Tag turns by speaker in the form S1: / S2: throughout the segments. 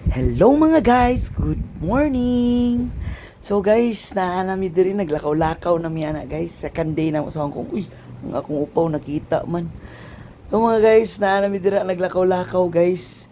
S1: Hello mga guys, good morning. So guys, naanami diri naglakaw-lakaw na miya na guys. Second day na sa kong ang akong upaw nakita man. So mga guys, naanami diri naglakaw-lakaw guys.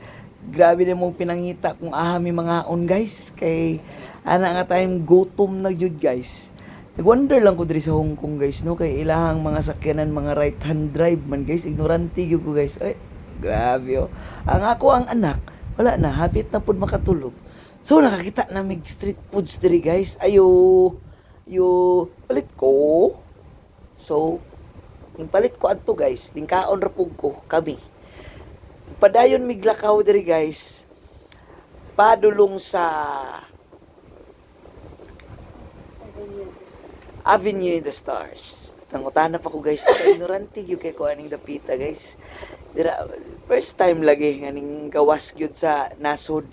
S1: Grabe na mong pinangita kung ahami mga on guys. Kay ana nga time gutom na jud guys. Nag-wonder lang ko diri sa Hong Kong guys no kay ilahang mga sakyanan mga right hand drive man guys. Ignorante gyud ko guys. Ay, grabe oh. Ang ako ang anak wala na, hapit na pud makatulog. So nakakita na mig street foods diri guys. Ayo palit ko. So yung palit ko adto guys, tingkaon ra pug ko kami. Padayon miglakaw diri guys. Padulong sa Avenue in the Stars. Nangutana pa ko guys, ignorante gyud kay ko aning dapita guys. Dira first time lagi nganing gawas gyud sa nasod.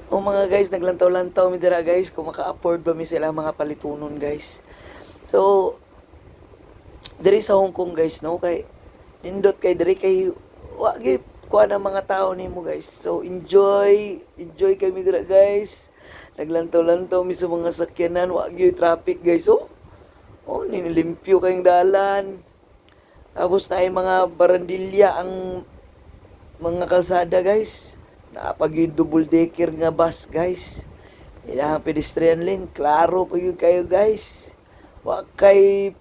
S1: O mga guys, naglantaw-lantaw mi dira guys kung maka-afford ba mi sila mga palitunon guys. So diri sa Hong Kong guys no kay nindot kay diri kay wa gyud kuha ng mga tao nimo guys. So enjoy kami dira guys. Naglantaw-lantaw mi sa mga sakyanan, wa gyud traffic guys. Oh nililimpyo kayong dalan. Tapos na yung mga barandilya ang mga kalsada guys. Napag yung double decker nga bus guys. Ilang pedestrian lane. Klaro pa yun kayo guys. Wa kay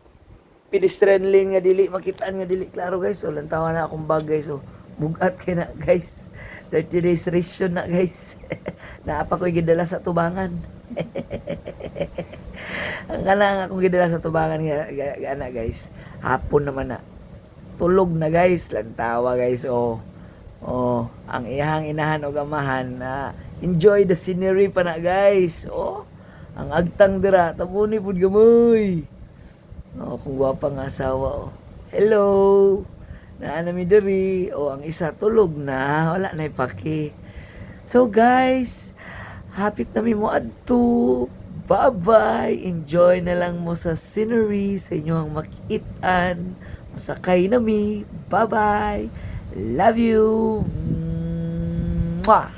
S1: pedestrian lane nga dili. Makitaan nga dili. Klaro guys. So lantawan na akong bag guys. So bugat kay na guys. 30 days ration na guys. Naapa ko yung gidala sa tubangan. Ang kanang akong gidala sa tubangan nga guys. Hapon naman na. Tulog na guys, lantawa guys. Ang iyahang inahan o gamahan na enjoy the scenery pa na guys. Ang agtang dira, tabuni pud gamoy. Kung gwapa nga asawa. Hello. Naana mi diri. Ang isa tulog na, wala na ipaki. So guys, hapit na mi mo adto. Bye-bye. Enjoy na lang mo sa scenery sa inyong makitaan. Sakay na mi. Bye-bye. Love you. Mwah.